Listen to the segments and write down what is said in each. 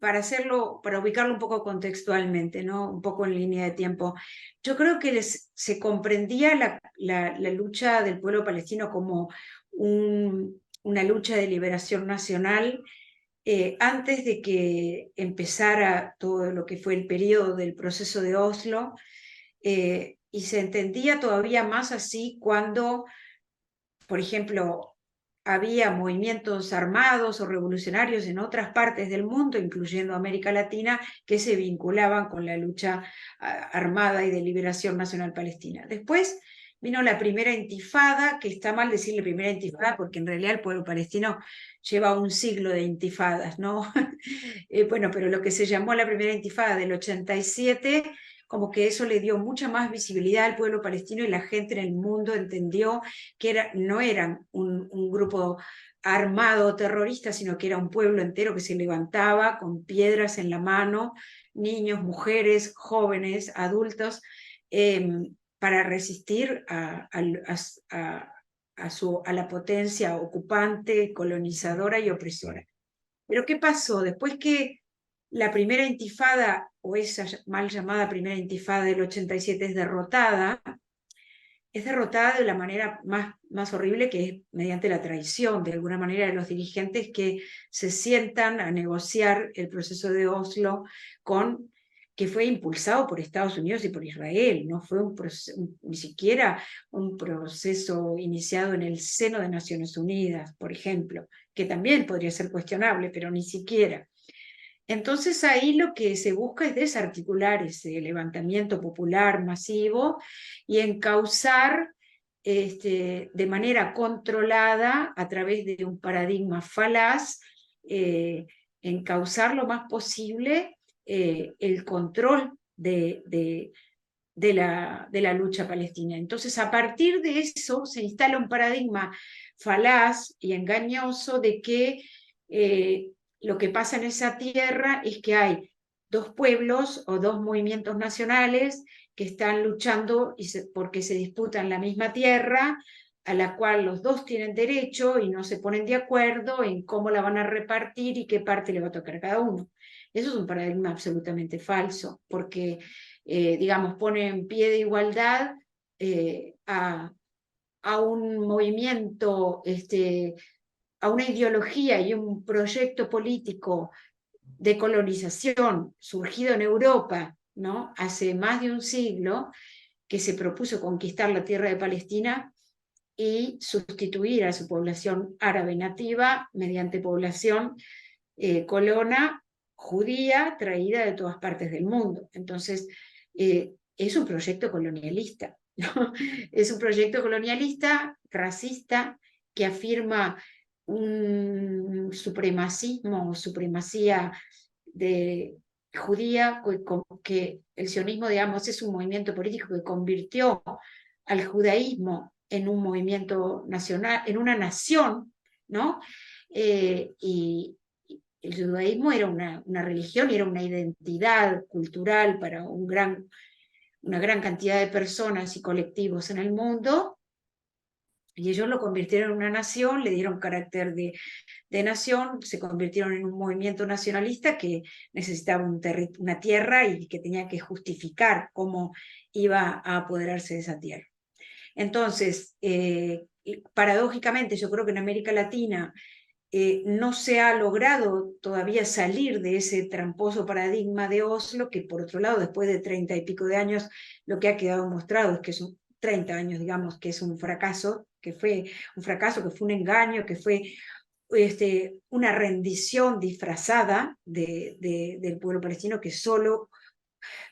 para ubicarlo un poco contextualmente, ¿no? Un poco en línea de tiempo, yo creo que se comprendía la lucha del pueblo palestino como una lucha de liberación nacional antes de que empezara todo lo que fue el periodo del proceso de Oslo, y se entendía todavía más así cuando, por ejemplo, había movimientos armados o revolucionarios en otras partes del mundo, incluyendo América Latina, que se vinculaban con la lucha armada y de liberación nacional palestina. Después vino la primera intifada, que está mal decirle primera intifada, porque en realidad el pueblo palestino lleva un siglo de intifadas, ¿no? Bueno, pero lo que se llamó la primera intifada del 87, como que eso le dio mucha más visibilidad al pueblo palestino y la gente en el mundo entendió que no eran un grupo armado terrorista, sino que era un pueblo entero que se levantaba con piedras en la mano, niños, mujeres, jóvenes, adultos, para resistir a la potencia ocupante, colonizadora y opresora. Pero ¿qué pasó? Después que la primera intifada, o esa mal llamada primera intifada del 87, es derrotada de la manera más horrible, que es mediante la traición, de alguna manera, de los dirigentes que se sientan a negociar el proceso de Oslo, que fue impulsado por Estados Unidos y por Israel. No fue ni siquiera un proceso iniciado en el seno de Naciones Unidas, por ejemplo, que también podría ser cuestionable, pero ni siquiera. Entonces ahí lo que se busca es desarticular ese levantamiento popular masivo y encauzar de manera controlada, a través de un paradigma falaz, encauzar lo más posible el control de la lucha palestina. Entonces, a partir de eso se instala un paradigma falaz y engañoso de que lo que pasa en esa tierra es que hay dos pueblos o dos movimientos nacionales que están luchando porque se disputan la misma tierra, a la cual los dos tienen derecho y no se ponen de acuerdo en cómo la van a repartir y qué parte le va a tocar a cada uno. Eso es un paradigma absolutamente falso, porque digamos, pone en pie de igualdad a un movimiento, a una ideología y un proyecto político de colonización surgido en Europa, ¿no? Hace más de un siglo, que se propuso conquistar la tierra de Palestina y sustituir a su población árabe nativa mediante población colona judía traída de todas partes del mundo. Entonces, es un proyecto colonialista, ¿no? Es un proyecto colonialista, racista, que afirma un supremacismo o supremacía judía, que el sionismo, digamos, es un movimiento político que convirtió al judaísmo en un movimiento nacional, en una nación, ¿no? Y el judaísmo era una religión y era una identidad cultural para una gran cantidad de personas y colectivos en el mundo, y ellos lo convirtieron en una nación, le dieron carácter de nación, se convirtieron en un movimiento nacionalista que necesitaba una tierra y que tenía que justificar cómo iba a apoderarse de esa tierra. Entonces, paradójicamente, yo creo que en América Latina no se ha logrado todavía salir de ese tramposo paradigma de Oslo, que por otro lado, después de 30 y pico de años, lo que ha quedado mostrado es que son 30 años, digamos, que es un fracaso, que fue un engaño, que fue una rendición disfrazada del pueblo palestino, que solo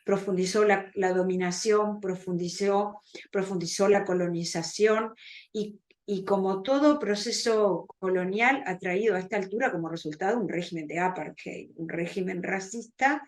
profundizó la dominación, profundizó la colonización, y como todo proceso colonial ha traído a esta altura como resultado un régimen de apartheid, un régimen racista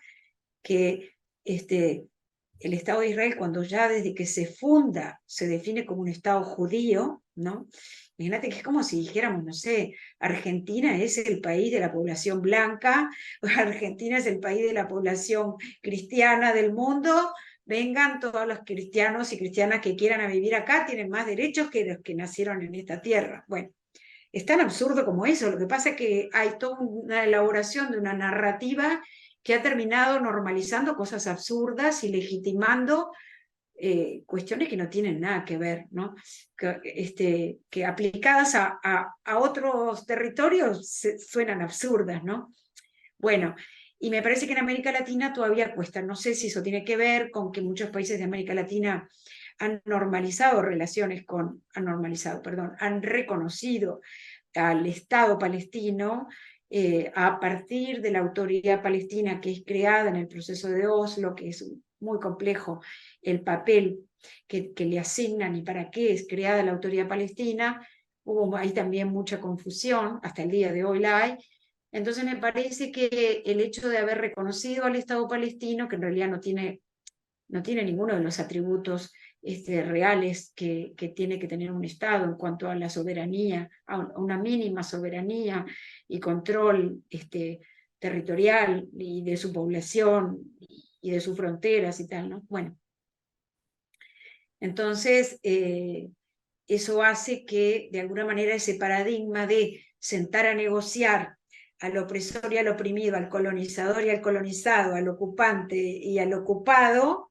que el Estado de Israel, cuando ya desde que se funda se define como un Estado judío, ¿no? Imagínate que es como si dijéramos, no sé, Argentina es el país de la población blanca, Argentina es el país de la población cristiana del mundo, vengan todos los cristianos y cristianas que quieran a vivir acá, tienen más derechos que los que nacieron en esta tierra. Bueno, es tan absurdo como eso. Lo que pasa es que hay toda una elaboración de una narrativa que ha terminado normalizando cosas absurdas y legitimando cuestiones que no tienen nada que ver, ¿no? Que aplicadas a otros territorios suenan absurdas, ¿no? Bueno, y me parece que en América Latina todavía cuesta. No sé si eso tiene que ver con que muchos países de América Latina han normalizado relaciones han reconocido al Estado palestino a partir de la autoridad palestina que es creada en el proceso de Oslo, que es muy complejo el papel que le asignan y para qué es creada la autoridad palestina. Hubo ahí también mucha confusión, hasta el día de hoy la hay. Entonces me parece que el hecho de haber reconocido al Estado palestino, que en realidad no tiene ninguno de los atributos reales que tiene que tener un Estado en cuanto a la soberanía, a una mínima soberanía y control territorial y de su población y de sus fronteras y tal, ¿no? Bueno, entonces eso hace que de alguna manera ese paradigma de sentar a negociar al opresor y al oprimido, al colonizador y al colonizado, al ocupante y al ocupado,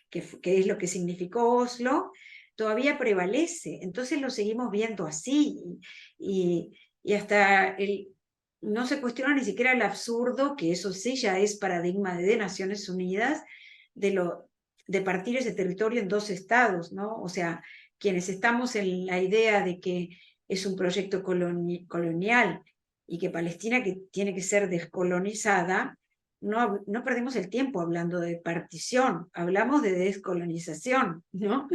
que es lo que significó Oslo, todavía prevalece. Entonces lo seguimos viendo así y hasta no se cuestiona ni siquiera el absurdo, que eso sí ya es paradigma de Naciones Unidas, de partir ese territorio en dos estados, ¿no? O sea, quienes estamos en la idea de que es un proyecto colonial y que Palestina que tiene que ser descolonizada, no perdemos el tiempo hablando de partición, hablamos de descolonización, ¿no?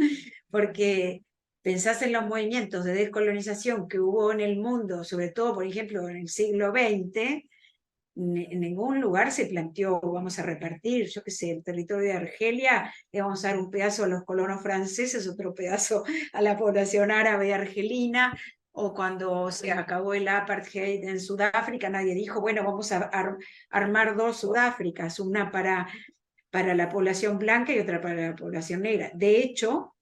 Porque pensás en los movimientos de descolonización que hubo en el mundo, sobre todo, por ejemplo, en el siglo XX, en ningún lugar se planteó, vamos a repartir, yo qué sé, el territorio de Argelia, le vamos a dar un pedazo a los colonos franceses, otro pedazo a la población árabe argelina, o cuando se acabó el apartheid en Sudáfrica, nadie dijo, bueno, vamos a armar dos Sudáfricas, una para la población blanca y otra para la población negra. De hecho,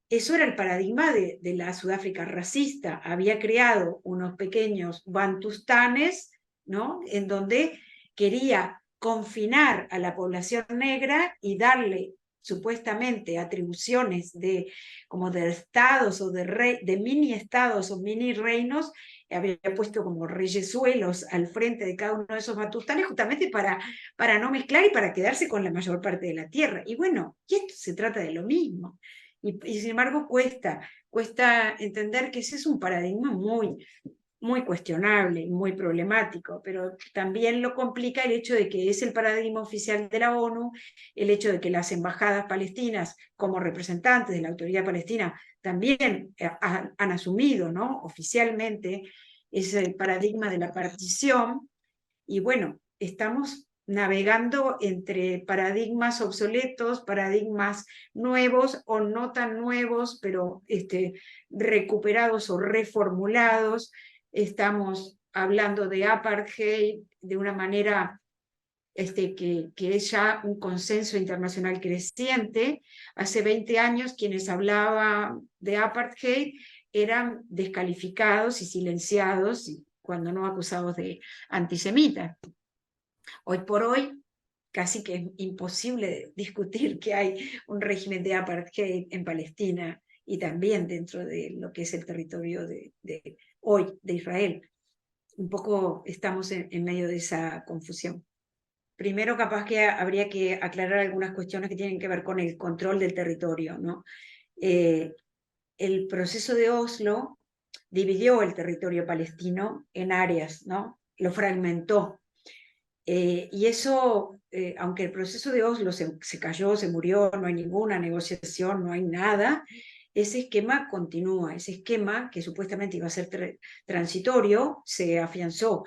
eso era el paradigma de la Sudáfrica racista. Había creado unos pequeños bantustanes, ¿no? En donde quería confinar a la población negra y darle supuestamente atribuciones como de estados o de mini estados o mini reinos, había puesto como reyesuelos al frente de cada uno de esos bantustanes justamente para no mezclar y para quedarse con la mayor parte de la tierra. Y bueno, y esto se trata de lo mismo. Y sin embargo cuesta entender que ese es un paradigma muy cuestionable, muy problemático, pero también lo complica el hecho de que es el paradigma oficial de la ONU, el hecho de que las embajadas palestinas, como representantes de la autoridad palestina, también han asumido, ¿no? Oficialmente ese paradigma de la partición, y bueno, estamos navegando entre paradigmas obsoletos, paradigmas nuevos o no tan nuevos, pero recuperados o reformulados. Estamos hablando de apartheid de una manera que es ya un consenso internacional creciente. Hace 20 años quienes hablaban de apartheid eran descalificados y silenciados, cuando no acusados de antisemitas. Hoy por hoy casi que es imposible discutir que hay un régimen de apartheid en Palestina y también dentro de lo que es el territorio de hoy de Israel. Un poco estamos en medio de esa confusión. Primero, capaz que habría que aclarar algunas cuestiones que tienen que ver con el control del territorio, ¿no? El proceso de Oslo dividió el territorio palestino en áreas, ¿no? Lo fragmentó. Y eso, aunque el proceso de Oslo se cayó, se murió, no hay ninguna negociación, no hay nada, ese esquema continúa, ese esquema que supuestamente iba a ser transitorio, se afianzó.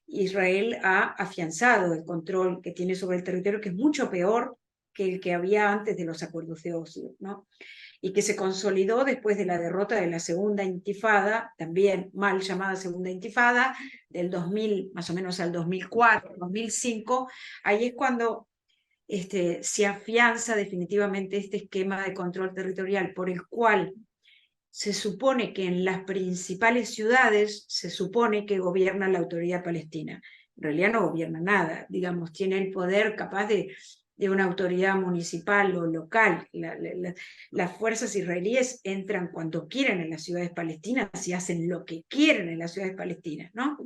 Israel ha afianzado el control que tiene sobre el territorio, que es mucho peor que el que había antes de los acuerdos de Oslo, ¿no? Y que se consolidó después de la derrota de la segunda intifada, también mal llamada segunda intifada, del 2000 más o menos al 2004, 2005, ahí es cuando se afianza definitivamente este esquema de control territorial por el cual se supone que en las principales ciudades se supone que gobierna la autoridad palestina. En realidad no gobierna nada, digamos, tiene el poder capaz de una autoridad municipal o local. Las fuerzas israelíes entran cuando quieren en las ciudades palestinas y hacen lo que quieren en las ciudades palestinas, ¿no?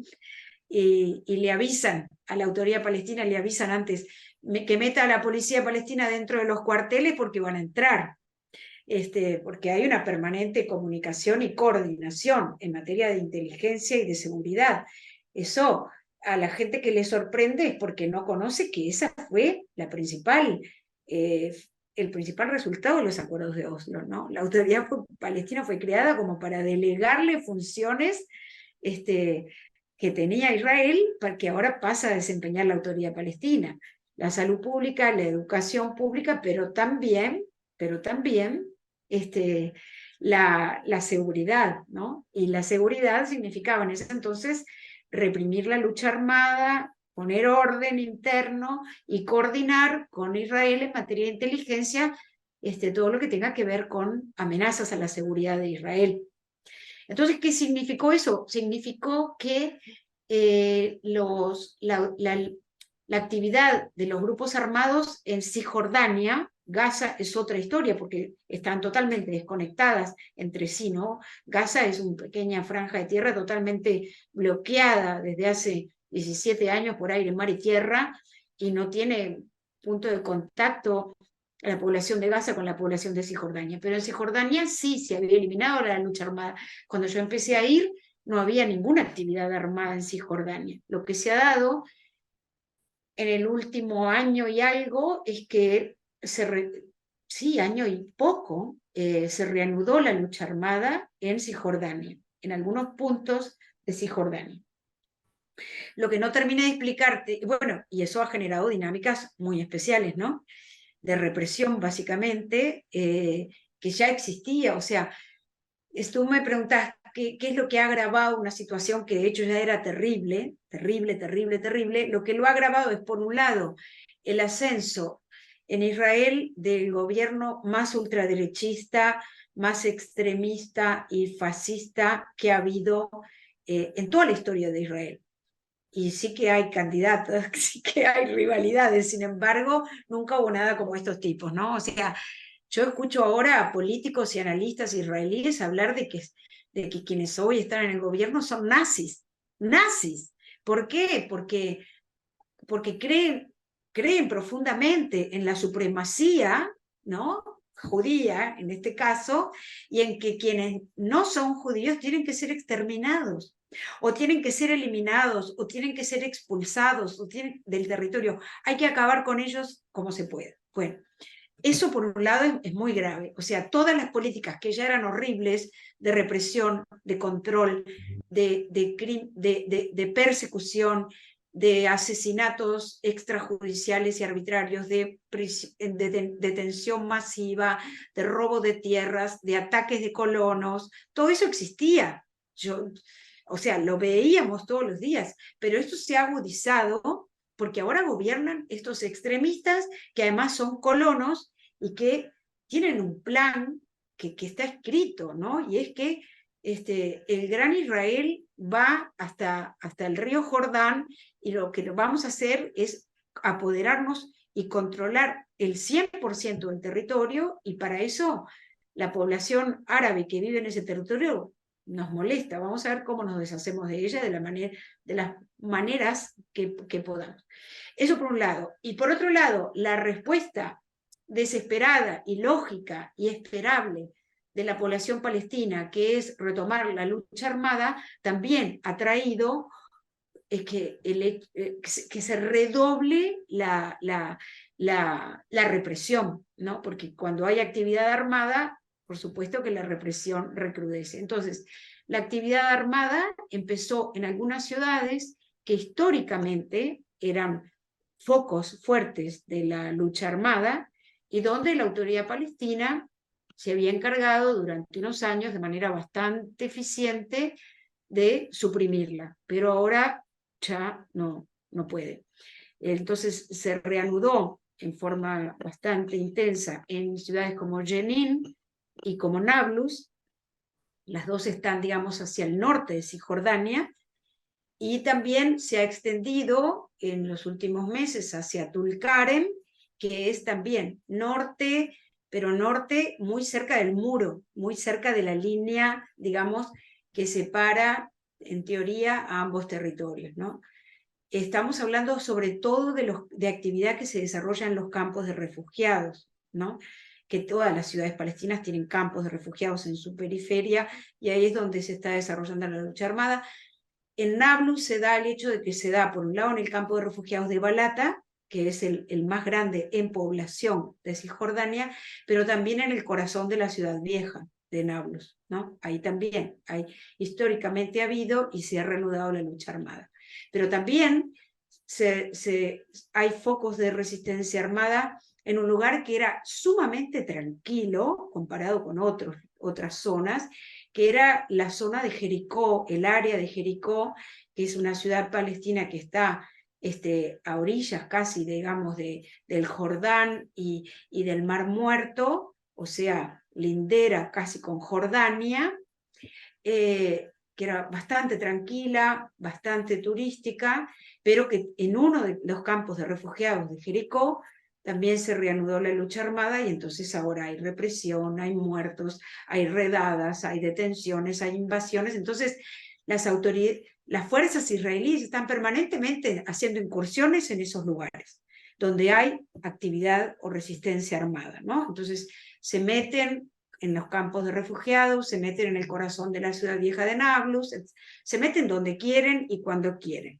Y le avisan a la autoridad palestina, le avisan antes que meta a la policía palestina dentro de los cuarteles porque van a entrar. Porque hay una permanente comunicación y coordinación en materia de inteligencia y de seguridad. Eso a la gente que le sorprende es porque no conoce que esa fue el principal resultado de los acuerdos de Oslo, ¿no? La autoridad palestina fue creada como para delegarle funciones que tenía Israel, para que ahora pasa a desempeñar la autoridad palestina. La salud pública, la educación pública, pero también la seguridad, ¿no? Y la seguridad significaba en ese entonces reprimir la lucha armada, poner orden interno y coordinar con Israel en materia de inteligencia todo lo que tenga que ver con amenazas a la seguridad de Israel. Entonces, ¿qué significó eso? Significó que la actividad de los grupos armados en Cisjordania, Gaza es otra historia porque están totalmente desconectadas entre sí, ¿no? Gaza es una pequeña franja de tierra totalmente bloqueada desde hace 17 años por aire, mar y tierra, y no tiene punto de contacto la población de Gaza con la población de Cisjordania. Pero en Cisjordania sí se había eliminado la lucha armada. Cuando yo empecé a ir, no había ninguna actividad armada en Cisjordania. Lo que se ha dado en el último año y algo es que sí, año y poco, se reanudó la lucha armada en Cisjordania, en algunos puntos de Cisjordania. Lo que no terminé de explicarte, bueno, y eso ha generado dinámicas muy especiales, ¿no? De represión, básicamente, que ya existía. O sea, tú me preguntás qué es lo que ha agravado una situación que de hecho ya era terrible, terrible, terrible, terrible. Lo que lo ha agravado es, por un lado, el ascenso en Israel del gobierno más ultraderechista, más extremista y fascista que ha habido en toda la historia de Israel. Y sí que hay candidatos, sí que hay rivalidades, sin embargo, nunca hubo nada como estos tipos, ¿no? O sea, yo escucho ahora a políticos y analistas israelíes hablar de que quienes hoy están en el gobierno son nazis, nazis. ¿Por qué? Porque creen profundamente en la supremacía, ¿no? Judía, en este caso, y en que quienes no son judíos tienen que ser exterminados, o tienen que ser eliminados, o tienen que ser expulsados del territorio. Hay que acabar con ellos como se pueda. Bueno, eso por un lado es muy grave. O sea, todas las políticas que ya eran horribles de represión, de control, de persecución, de asesinatos extrajudiciales y arbitrarios, de detención masiva, de robo de tierras, de ataques de colonos, todo eso existía. O sea, lo veíamos todos los días, pero esto se ha agudizado porque ahora gobiernan estos extremistas que además son colonos y que tienen un plan que está escrito, ¿no? Y es que el gran Israel va hasta el río Jordán, y lo que vamos a hacer es apoderarnos y controlar el 100% del territorio, y para eso la población árabe que vive en ese territorio nos molesta. Vamos a ver cómo nos deshacemos de ella de las maneras que podamos. Eso por un lado. Y por otro lado, la respuesta desesperada y lógica y esperable de la población palestina, que es retomar la lucha armada, también ha traído que se redoble la represión, ¿no? Porque cuando hay actividad armada, por supuesto que la represión recrudece. Entonces, la actividad armada empezó en algunas ciudades que históricamente eran focos fuertes de la lucha armada, y donde la autoridad palestina se había encargado durante unos años de manera bastante eficiente de suprimirla, pero ahora ya no puede. Entonces se reanudó en forma bastante intensa en ciudades como Jenin y como Nablus, Las dos están, digamos, hacia el norte de Cisjordania, y también se ha extendido en los últimos meses hacia Tulkarem, que es también norte, pero norte muy cerca del muro, muy cerca de la línea, digamos, que separa, en teoría, a ambos territorios, ¿no? Estamos hablando sobre todo de actividad que se desarrolla en los campos de refugiados, ¿no? Que todas las ciudades palestinas tienen campos de refugiados en su periferia, y ahí es donde se está desarrollando la lucha armada. En Nablus se da el hecho de que se da, por un lado, en el campo de refugiados de Balata, que es el más grande en población de Cisjordania, pero también en el corazón de la ciudad vieja de Nablus, ¿no? Ahí también históricamente ha habido y se ha reanudado la lucha armada. Pero también hay focos de resistencia armada en un lugar que era sumamente tranquilo comparado con otras zonas, que era la zona de Jericó, el área de Jericó, que es una ciudad palestina que está a orillas casi, digamos, del Jordán y del Mar Muerto, o sea, lindera casi con Jordania, que era bastante tranquila, bastante turística, pero que en uno de los campos de refugiados de Jericó también se reanudó la lucha armada, y entonces ahora hay represión, hay muertos, hay redadas, hay detenciones, hay invasiones. Entonces las fuerzas israelíes están permanentemente haciendo incursiones en esos lugares donde hay actividad o resistencia armada, ¿no? Entonces se meten en los campos de refugiados, se meten en el corazón de la ciudad vieja de Nablus, se meten donde quieren y cuando quieren,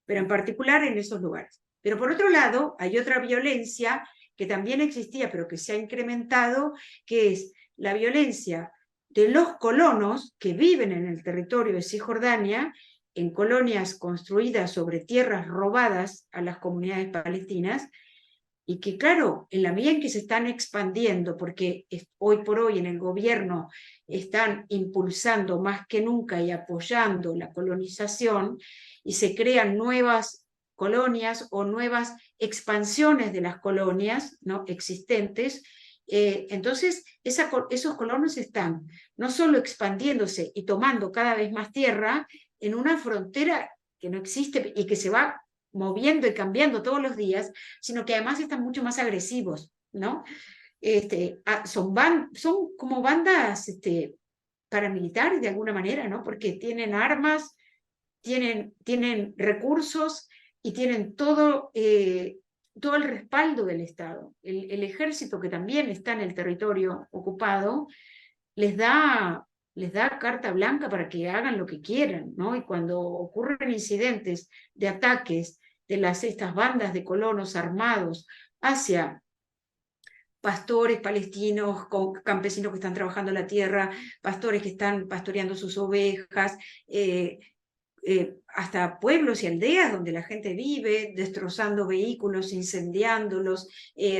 pero en particular en esos lugares. Pero por otro lado, hay otra violencia que también existía, pero que se ha incrementado, que es la violencia de los colonos que viven en el territorio de Cisjordania, en colonias construidas sobre tierras robadas a las comunidades palestinas, y que claro, en la medida en que se están expandiendo, porque hoy por hoy en el gobierno están impulsando más que nunca y apoyando la colonización, y se crean nuevas colonias o nuevas expansiones de las colonias, ¿no?, existentes, entonces esos colonos están no solo expandiéndose y tomando cada vez más tierra en una frontera que no existe y que se va moviendo y cambiando todos los días, sino que además están mucho más agresivos, ¿no? Son como bandas paramilitares de alguna manera, ¿no? Porque tienen armas, tienen recursos y tienen todo el respaldo del Estado. El ejército, que también está en el territorio ocupado, les da carta blanca para que hagan lo que quieran, ¿no? Y cuando ocurren incidentes de ataques de estas bandas de colonos armados hacia pastores palestinos, campesinos que están trabajando la tierra, pastores que están pastoreando sus ovejas, hasta pueblos y aldeas donde la gente vive, destrozando vehículos, incendiándolos,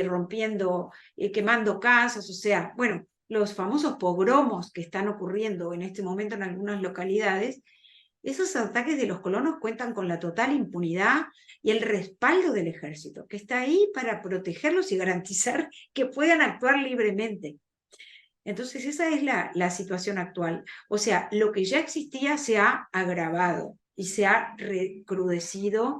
rompiendo, quemando casas, o sea, bueno, los famosos pogromos que están ocurriendo en este momento en algunas localidades. Esos ataques de los colonos cuentan con la total impunidad y el respaldo del ejército, que está ahí para protegerlos y garantizar que puedan actuar libremente. Entonces esa es la situación actual. O sea, lo que ya existía se ha agravado y se ha recrudecido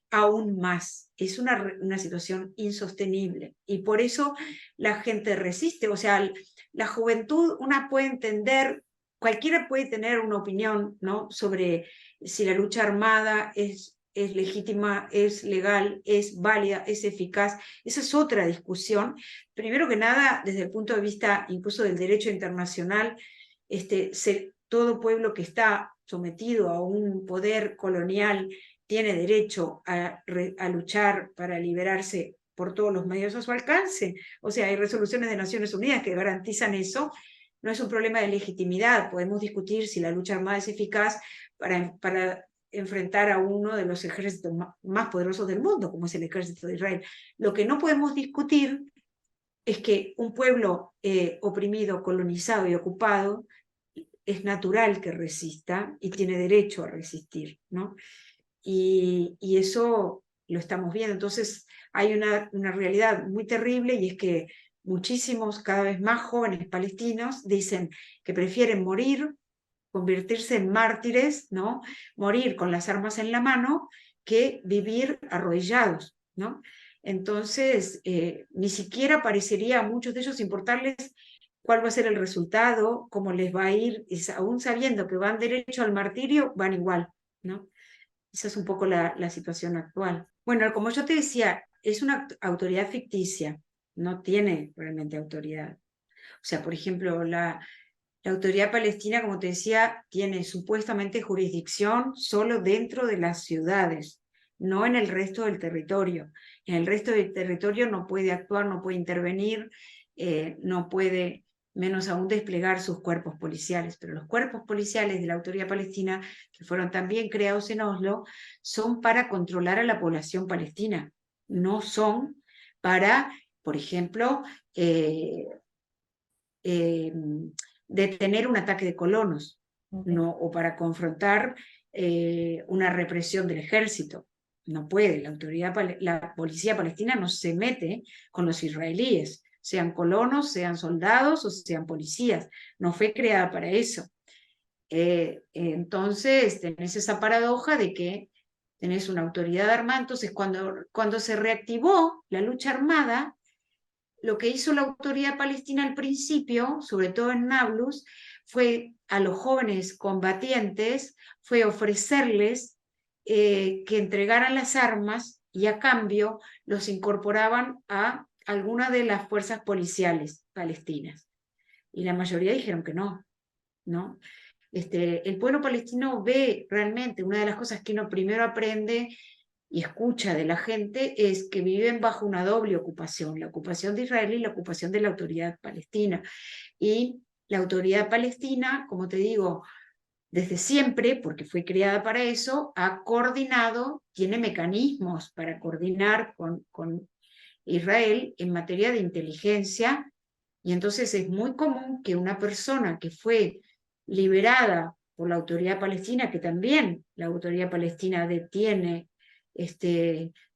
aún más. Es una situación insostenible, y por eso la gente resiste. O sea, la juventud, una puede entender, cualquiera puede tener una opinión, ¿no?, sobre si la lucha armada es legítima, es legal, es válida, es eficaz. Esa es otra discusión. Primero que nada, desde el punto de vista incluso del derecho internacional, todo pueblo que está sometido a un poder colonial tiene derecho a luchar para liberarse por todos los medios a su alcance. O sea, hay resoluciones de Naciones Unidas que garantizan eso. No es un problema de legitimidad. Podemos discutir si la lucha armada es eficaz para enfrentar a uno de los ejércitos más poderosos del mundo, como es el ejército de Israel. Lo que no podemos discutir es que un pueblo oprimido, colonizado y ocupado es natural que resista y tiene derecho a resistir, ¿no? Y eso lo estamos viendo. Entonces hay una realidad muy terrible, y es que muchísimos, cada vez más jóvenes palestinos dicen que prefieren morir, convertirse en mártires, ¿no? Morir con las armas en la mano, que vivir arrodillados, ¿no? Entonces, ni siquiera parecería a muchos de ellos importarles cuál va a ser el resultado, cómo les va a ir, y aún sabiendo que van derecho al martirio, van igual, ¿no? Esa es un poco la situación actual. Bueno, como yo te decía, es una autoridad ficticia, no tiene realmente autoridad. O sea, por ejemplo, la autoridad palestina, como te decía, tiene supuestamente jurisdicción solo dentro de las ciudades, no en el resto del territorio. En el resto del territorio no puede actuar, no puede intervenir, no puede, menos aún, desplegar sus cuerpos policiales. Pero los cuerpos policiales de la autoridad palestina, que fueron también creados en Oslo, son para controlar a la población palestina, no son para, por ejemplo, eh, detener un ataque de colonos, no, o para confrontar una represión del ejército. No puede, la policía palestina no se mete con los israelíes, sean colonos, sean soldados o sean policías. No fue creada para eso. Entonces tenés esa paradoja de que tenés una autoridad armada. Entonces cuando se reactivó la lucha armada, lo que hizo la autoridad palestina al principio, sobre todo en Nablus, fue a los jóvenes combatientes, fue ofrecerles que entregaran las armas, y a cambio los incorporaban a alguna de las fuerzas policiales palestinas. Y la mayoría dijeron que no, ¿no? El pueblo palestino ve realmente, una de las cosas que uno primero aprende y escucha de la gente, es que viven bajo una doble ocupación, la ocupación de Israel y la ocupación de la autoridad palestina. Y la autoridad palestina, como te digo, desde siempre, porque fue creada para eso, ha coordinado, tiene mecanismos para coordinar con Israel en materia de inteligencia, y entonces es muy común que una persona que fue liberada por la autoridad palestina, que también la autoridad palestina detiene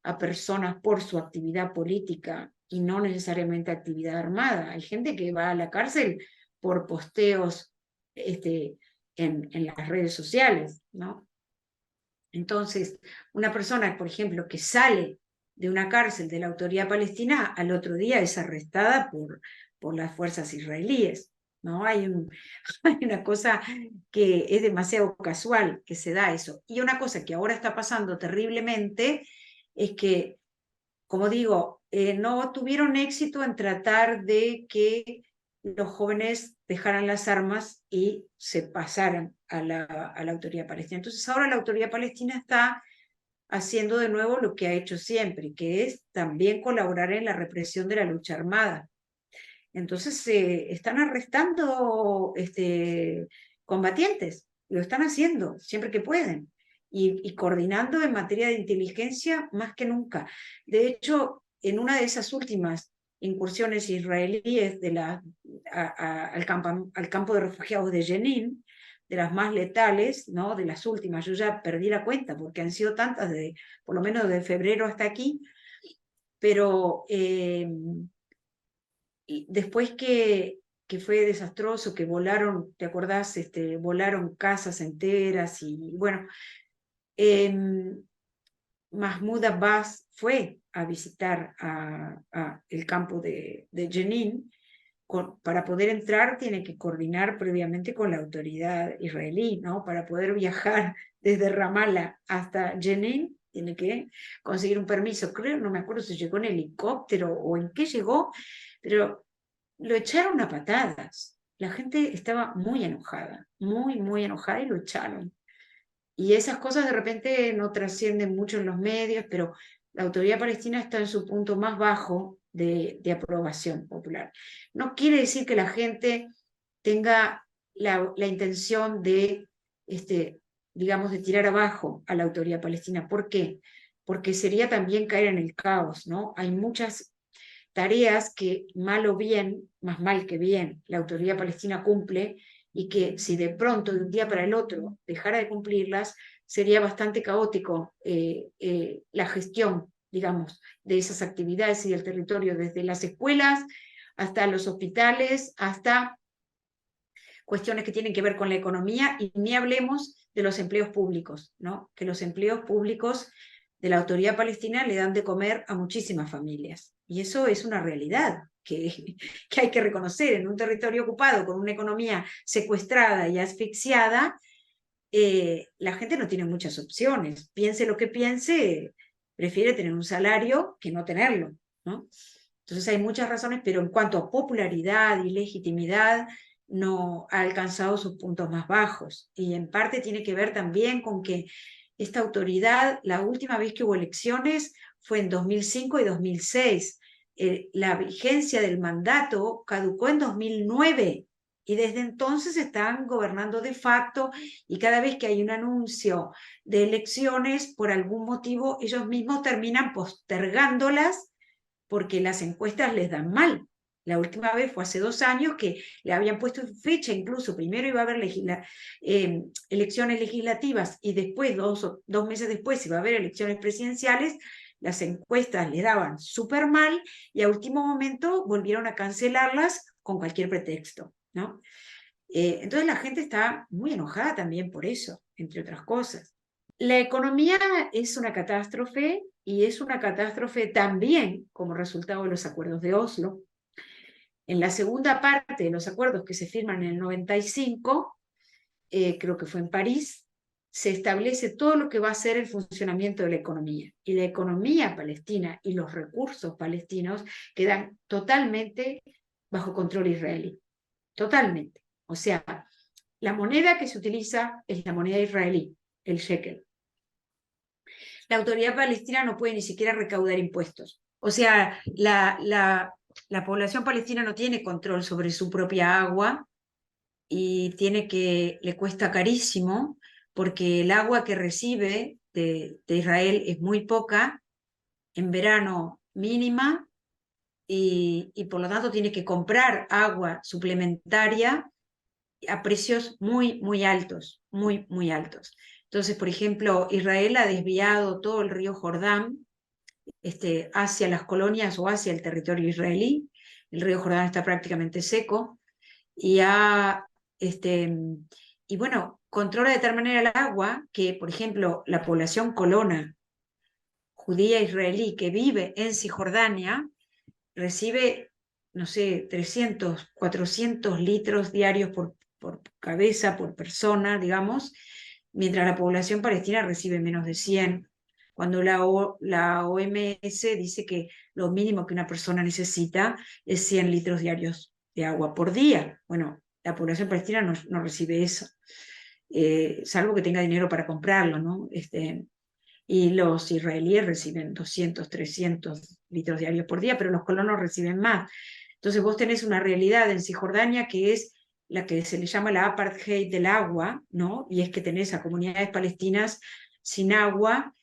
a personas por su actividad política y no necesariamente actividad armada. Hay gente que va a la cárcel por posteos en las redes sociales, ¿no? Entonces, una persona, por ejemplo, que sale de una cárcel de la autoridad palestina, al otro día es arrestada por las fuerzas israelíes, ¿no? Hay una cosa que es demasiado casual que se da eso. Y una cosa que ahora está pasando terriblemente es que, como digo, no tuvieron éxito en tratar de que los jóvenes dejaran las armas y se pasaran a la autoridad palestina. Entonces ahora la autoridad palestina está haciendo de nuevo lo que ha hecho siempre, que es también colaborar en la represión de la lucha armada. Entonces se están arrestando combatientes, lo están haciendo siempre que pueden, y coordinando en materia de inteligencia más que nunca. De hecho, en una de esas últimas incursiones israelíes al campo de refugiados de Jenin, de las más letales, ¿no? De las últimas, yo ya perdí la cuenta porque han sido tantas, por lo menos de febrero hasta aquí, pero y después que fue desastroso, que volaron, ¿te acordás? Volaron casas enteras, y bueno, Mahmoud Abbas fue a visitar el campo de Jenin. Para poder entrar tiene que coordinar previamente con la autoridad israelí, ¿no? Para poder viajar desde Ramallah hasta Jenin tiene que conseguir un permiso. Creo, no me acuerdo si llegó en helicóptero o en qué llegó, pero lo echaron a patadas. La gente estaba muy enojada, muy enojada, y lo echaron. Y esas cosas de repente no trascienden mucho en los medios, pero la autoridad palestina está en su punto más bajo de aprobación popular. No quiere decir que la gente tenga la intención de, digamos, de tirar abajo a la autoridad palestina. ¿Por qué? Porque sería también caer en el caos, ¿no? Hay muchas tareas que, mal o bien, más mal que bien, la autoridad palestina cumple, y que si de pronto, de un día para el otro, dejara de cumplirlas, sería bastante caótico la gestión, digamos, de esas actividades y del territorio, desde las escuelas hasta los hospitales, hasta cuestiones que tienen que ver con la economía, y ni hablemos de los empleos públicos, ¿no? Que los empleos públicos de la Autoridad Palestina le dan de comer a muchísimas familias. Y eso es una realidad que hay que reconocer. En un territorio ocupado, con una economía secuestrada y asfixiada, la gente no tiene muchas opciones. Piense lo que piense, prefiere tener un salario que no tenerlo, ¿no? Entonces hay muchas razones, pero en cuanto a popularidad y legitimidad, no ha alcanzado sus puntos más bajos. Y en parte tiene que ver también con que esta autoridad, la última vez que hubo elecciones fue en 2005 y 2006. La vigencia del mandato caducó en 2009 y desde entonces están gobernando de facto, y cada vez que hay un anuncio de elecciones, por algún motivo, ellos mismos terminan postergándolas porque las encuestas les dan mal. La última vez fue hace 2 años que le habían puesto fecha, incluso primero iba a haber elecciones legislativas y después, 2 meses después, iba a haber elecciones presidenciales. Las encuestas les daban súper mal y a último momento volvieron a cancelarlas con cualquier pretexto, ¿no? Entonces la gente está muy enojada también por eso, entre otras cosas. La economía es una catástrofe, y es una catástrofe también como resultado de los acuerdos de Oslo. En la segunda parte de los acuerdos que se firman en el 95, creo que fue en París, se establece todo lo que va a ser el funcionamiento de la economía. Y la economía palestina y los recursos palestinos quedan totalmente bajo control israelí. Totalmente. O sea, la moneda que se utiliza es la moneda israelí, el shekel. La Autoridad Palestina no puede ni siquiera recaudar impuestos. O sea, la población palestina no tiene control sobre su propia agua, y le cuesta carísimo, porque el agua que recibe de Israel es muy poca, en verano mínima, y por lo tanto tiene que comprar agua suplementaria a precios muy, muy altos, muy, muy altos. Entonces, por ejemplo, Israel ha desviado todo el río Jordán hacia las colonias o hacia el territorio israelí. El río Jordán está prácticamente seco, y y bueno, controla de tal manera el agua que, por ejemplo, la población colona judía israelí que vive en Cisjordania recibe, no sé, 300, 400 litros diarios por cabeza, por persona, digamos, mientras la población palestina recibe menos de 100, cuando la OMS dice que lo mínimo que una persona necesita es 100 litros diarios de agua por día. Bueno, la población palestina no recibe eso, salvo que tenga dinero para comprarlo, ¿no? Y los israelíes reciben 200, 300 litros diarios por día, pero los colonos reciben más. Entonces vos tenés una realidad en Cisjordania que es la que se le llama la apartheid del agua, ¿no? Y es que tenés a comunidades palestinas sin agua,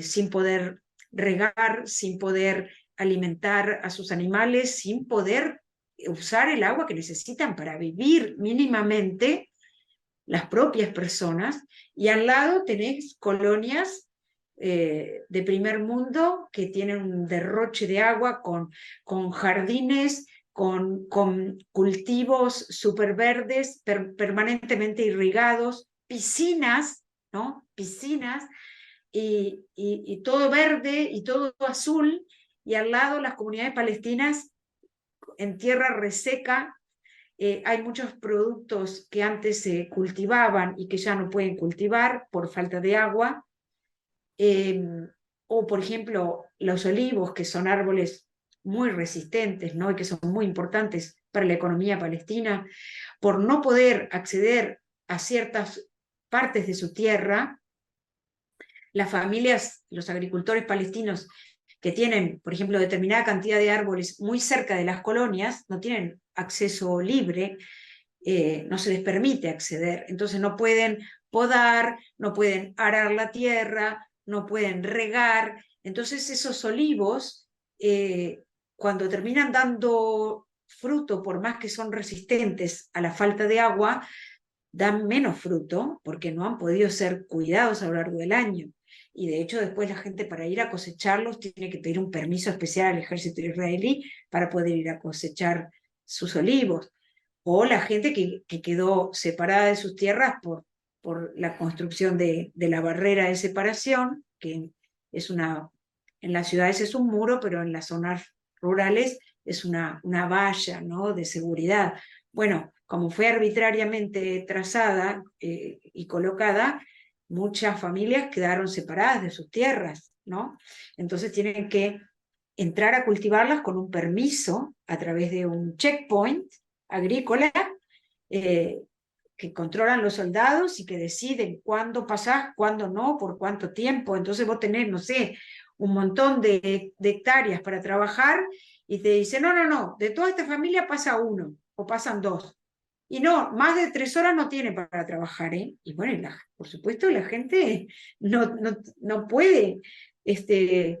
sin poder regar, sin poder alimentar a sus animales, sin poder usar el agua que necesitan para vivir mínimamente las propias personas, y al lado tenés colonias de primer mundo que tienen un derroche de agua con jardines, con cultivos súper verdes, permanentemente irrigados, piscinas, ¿no? Piscinas, y todo verde y todo azul, y al lado las comunidades palestinas en tierra reseca. Hay muchos productos que antes se cultivaban y que ya no pueden cultivar por falta de agua. O, por ejemplo, los olivos, que son árboles muy resistentes, ¿no? Y que son muy importantes para la economía palestina, por no poder acceder a ciertas partes de su tierra, las familias, los agricultores palestinos que tienen, por ejemplo, determinada cantidad de árboles muy cerca de las colonias, no tienen acceso libre, no se les permite acceder, entonces no pueden podar, no pueden arar la tierra, no pueden regar. Entonces esos olivos, cuando terminan dando fruto, por más que son resistentes a la falta de agua, dan menos fruto porque no han podido ser cuidados a lo largo del año. y de hecho después la gente para ir a cosecharlos tiene que pedir un permiso especial al ejército israelí para poder ir a cosechar sus olivos, o la gente que quedó separada de sus tierras por la construcción de la barrera de separación, que es en las ciudades es un muro, pero en las zonas rurales es una valla, ¿no?, de seguridad. Bueno, como fue arbitrariamente trazada y colocada, muchas familias quedaron separadas de sus tierras, ¿no? Entonces tienen que entrar a cultivarlas con un permiso a través de un checkpoint agrícola eh, que controlan los soldados y que deciden cuándo pasás, cuándo no, por cuánto tiempo. Entonces vos tenés, no sé, un montón de hectáreas para trabajar y te dicen, no, no, no, de toda esta familia pasa uno o pasan dos. Y no, más de 3 horas no tiene para trabajar, ¿eh? Y bueno, por supuesto la gente no puede eh,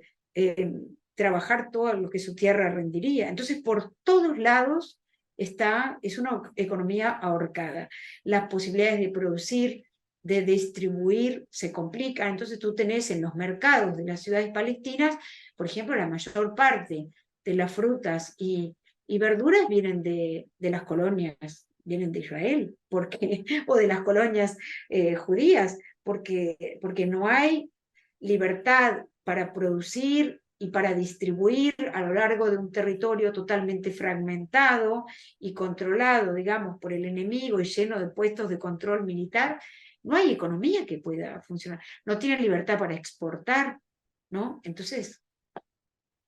trabajar todo lo que su tierra rendiría. Entonces, por todos lados es una economía ahorcada. Las posibilidades de producir, de distribuir, se complican. Entonces tú tenés en los mercados de las ciudades palestinas, por ejemplo, la mayor parte de las frutas y verduras vienen de las colonias, vienen de Israel, o de las colonias judías, porque no hay libertad para producir y para distribuir a lo largo de un territorio totalmente fragmentado y controlado, digamos, por el enemigo y lleno de puestos de control militar. No hay economía que pueda funcionar, no tienen libertad para exportar, ¿no? Entonces,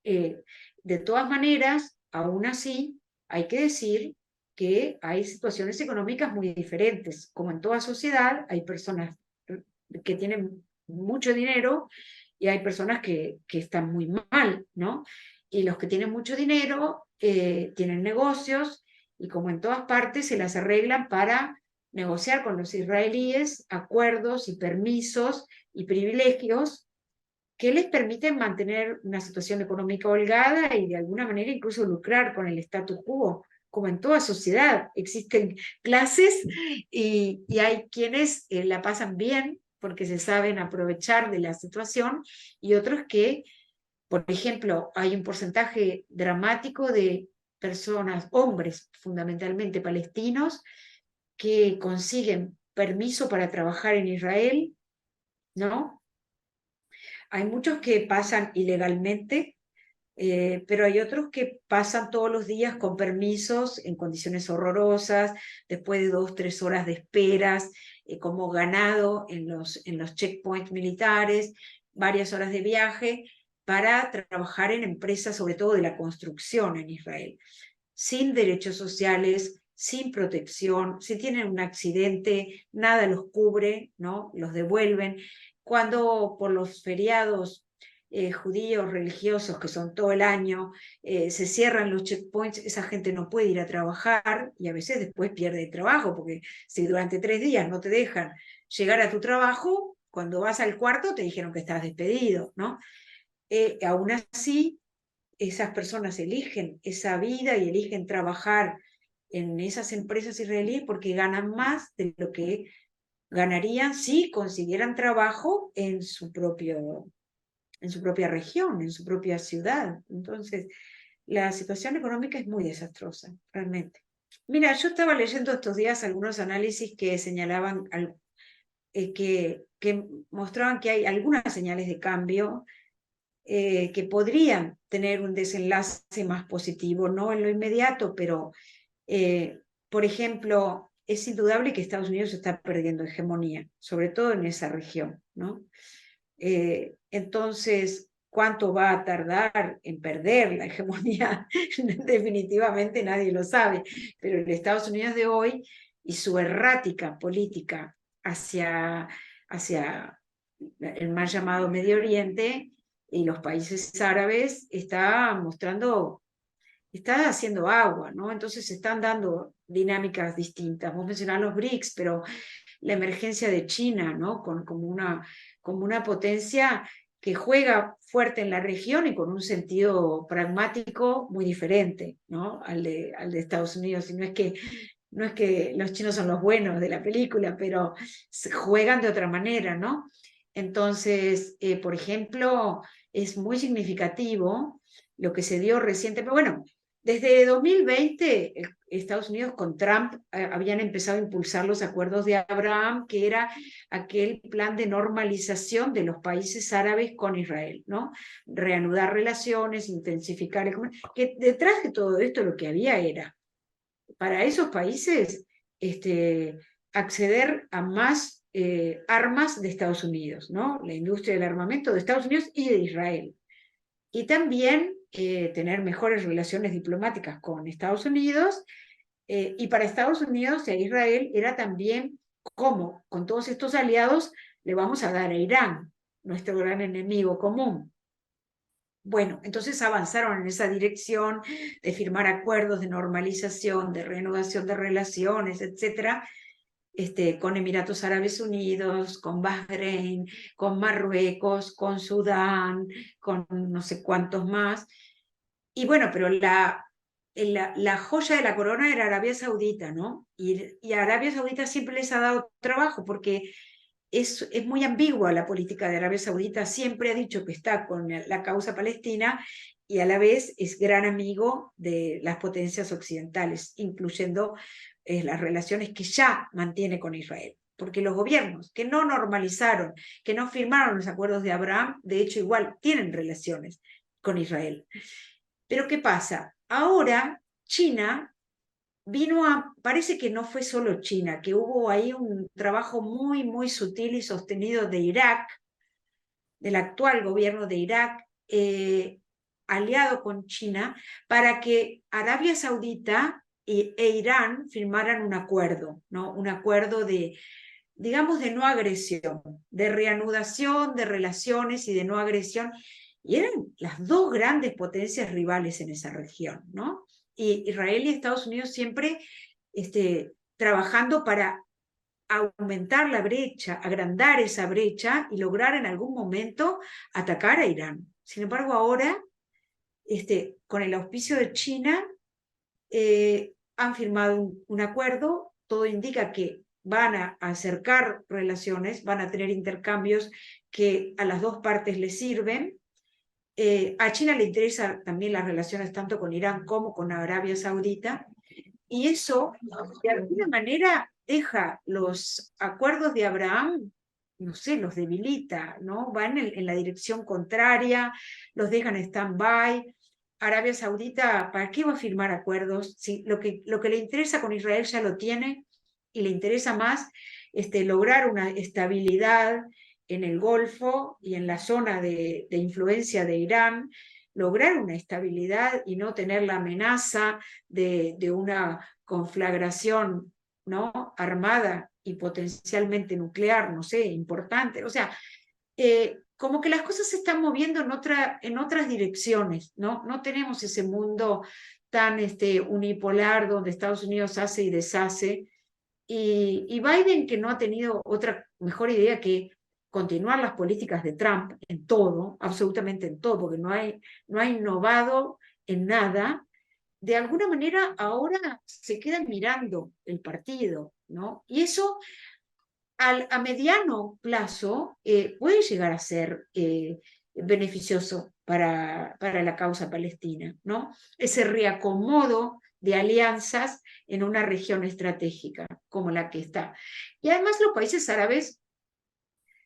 de todas maneras, aún así, hay que decir que hay situaciones económicas muy diferentes. Como en toda sociedad, hay personas que tienen mucho dinero y hay personas que están muy mal, ¿no? Y los que tienen mucho dinero tienen negocios y como en todas partes se las arreglan para negociar con los israelíes acuerdos y permisos y privilegios que les permiten mantener una situación económica holgada y de alguna manera incluso lucrar con el status quo. Como en toda sociedad, existen clases y hay quienes la pasan bien porque se saben aprovechar de la situación y otros que, por ejemplo, hay un porcentaje dramático de personas, hombres fundamentalmente palestinos, que consiguen permiso para trabajar en Israel, ¿no? Hay muchos que pasan ilegalmente, pero hay otros que pasan todos los días con permisos en condiciones horrorosas, después de 2, 3 horas de esperas, como ganado en los checkpoints militares, varias horas de viaje para trabajar en empresas, sobre todo de la construcción en Israel, sin derechos sociales, sin protección. Si tienen un accidente, nada los cubre, ¿no? Los devuelven. Cuando por los feriados judíos religiosos, que son todo el año, se cierran los checkpoints, esa gente no puede ir a trabajar y a veces después pierde el trabajo, porque si durante 3 días no te dejan llegar a tu trabajo, cuando vas al cuarto te dijeron que estás despedido, ¿no? Aún así, esas personas eligen esa vida y eligen trabajar en esas empresas israelíes porque ganan más de lo que ganarían si consiguieran trabajo en su propia región, en su propia ciudad. Entonces, la situación económica es muy desastrosa, realmente. Mira, yo estaba leyendo estos días algunos análisis que señalaban, que mostraban que hay algunas señales de cambio que podrían tener un desenlace más positivo, no en lo inmediato, pero, por ejemplo, es indudable que Estados Unidos está perdiendo hegemonía, sobre todo en esa región, ¿no? Entonces, ¿cuánto va a tardar en perder la hegemonía? Definitivamente nadie lo sabe, pero el Estados Unidos de hoy y su errática política hacia el mal llamado Medio Oriente y los países árabes está haciendo agua, ¿no? Entonces se están dando dinámicas distintas. Vos mencionás los BRICS, pero la emergencia de China, ¿no? Como una potencia que juega fuerte en la región y con un sentido pragmático muy diferente, ¿no? Al de Estados Unidos. Y no es que los chinos son los buenos de la película, pero se juegan de otra manera, ¿no? Entonces, por ejemplo, es muy significativo lo que se dio reciente, pero bueno, desde 2020 Estados Unidos con Trump habían empezado a impulsar los acuerdos de Abraham, que era aquel plan de normalización de los países árabes con Israel, ¿no? Reanudar relaciones, intensificar el comercio, que detrás de todo esto lo que había era, para esos países, acceder a más armas de Estados Unidos, ¿no? La industria del armamento de Estados Unidos y de Israel. Y también tener mejores relaciones diplomáticas con Estados Unidos, y para Estados Unidos e Israel era también cómo, con todos estos aliados, le vamos a dar a Irán, nuestro gran enemigo común. Bueno, entonces avanzaron en esa dirección de firmar acuerdos de normalización, de reanudación de relaciones, etcétera, con Emiratos Árabes Unidos, con Bahrein, con Marruecos, con Sudán, con no sé cuántos más. Y bueno, pero la joya de la corona era Arabia Saudita, ¿no? Y a Arabia Saudita siempre les ha dado trabajo porque es muy ambigua la política de Arabia Saudita, siempre ha dicho que está con la causa palestina y a la vez es gran amigo de las potencias occidentales, incluyendo las relaciones que ya mantiene con Israel. Porque los gobiernos que no normalizaron, que no firmaron los acuerdos de Abraham, de hecho igual tienen relaciones con Israel. Pero ¿qué pasa? Ahora China parece que no fue solo China, que hubo ahí un trabajo muy, muy sutil y sostenido de Irak, del actual gobierno de Irak, aliado con China, para que Arabia Saudita e Irán firmaran un acuerdo, ¿no? Un acuerdo de, digamos, de no agresión, de reanudación de relaciones y de no agresión. Y eran las dos grandes potencias rivales en esa región, ¿no? Y Israel y Estados Unidos siempre trabajando para aumentar la brecha, agrandar esa brecha y lograr en algún momento atacar a Irán. Sin embargo, ahora, con el auspicio de China, han firmado un acuerdo, todo indica que van a acercar relaciones, van a tener intercambios que a las dos partes les sirven. A China le interesan también las relaciones tanto con Irán como con Arabia Saudita, y eso de alguna manera deja los acuerdos de Abraham, no sé, los debilita, ¿no? Van en la dirección contraria, los dejan en stand-by. Arabia Saudita, ¿para qué va a firmar acuerdos? Si lo que le interesa con Israel ya lo tiene y le interesa más lograr una estabilidad en el Golfo y en la zona de influencia de Irán, lograr una estabilidad y no tener la amenaza de una conflagración, ¿no? Armada y potencialmente nuclear, no sé, importante. O sea, como que las cosas se están moviendo en otras direcciones, ¿no? No tenemos ese mundo tan unipolar donde Estados Unidos hace y deshace. Y Biden, que no ha tenido otra mejor idea que continuar las políticas de Trump en todo, absolutamente en todo, porque no ha innovado en nada, de alguna manera ahora se quedan mirando el partido, ¿no? Y eso a mediano plazo puede llegar a ser beneficioso para la causa palestina, ¿no? Ese reacomodo de alianzas en una región estratégica como la que está. Y además los países árabes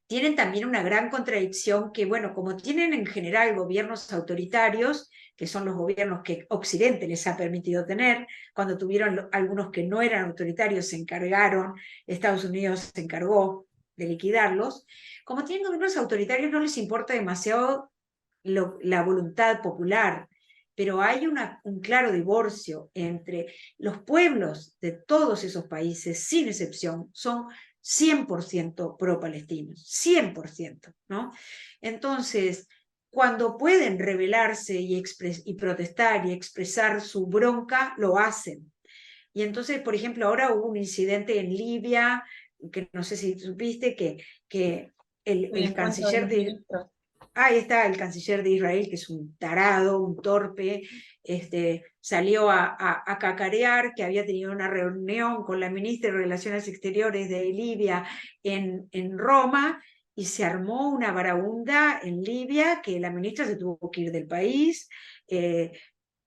tienen también una gran contradicción que, bueno, como tienen en general gobiernos autoritarios, que son los gobiernos que Occidente les ha permitido tener, cuando tuvieron algunos que no eran autoritarios, se encargaron, Estados Unidos se encargó de liquidarlos, como tienen gobiernos autoritarios no les importa demasiado la voluntad popular, pero hay un claro divorcio entre los pueblos de todos esos países, sin excepción, son 100% pro-palestinos, 100%, ¿no? Entonces, cuando pueden rebelarse y protestar y expresar su bronca, lo hacen. Y entonces, por ejemplo, ahora hubo un incidente en Libia, que no sé si supiste, que el canciller de... Ahí está el canciller de Israel, que es un tarado, un torpe, salió a cacarear que había tenido una reunión con la ministra de Relaciones Exteriores de Libia en Roma, y se armó una varaunda en Libia que la ministra se tuvo que ir del país,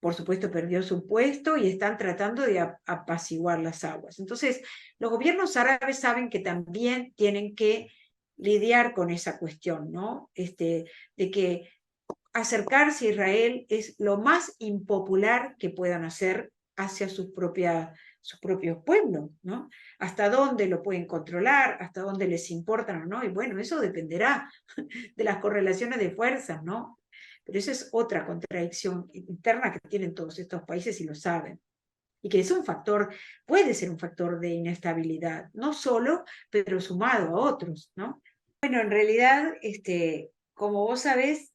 por supuesto perdió su puesto y están tratando de apaciguar las aguas. Entonces, los gobiernos árabes saben que también tienen que lidiar con esa cuestión, ¿no? De que acercarse a Israel es lo más impopular que puedan hacer hacia sus propios pueblos, ¿no? Hasta dónde lo pueden controlar, hasta dónde les importan o no, y bueno, eso dependerá de las correlaciones de fuerzas, ¿no? Pero esa es otra contradicción interna que tienen todos estos países y lo saben. Y que es un factor, puede ser un factor de inestabilidad, no solo, pero sumado a otros, ¿no? Bueno, en realidad, como vos sabés,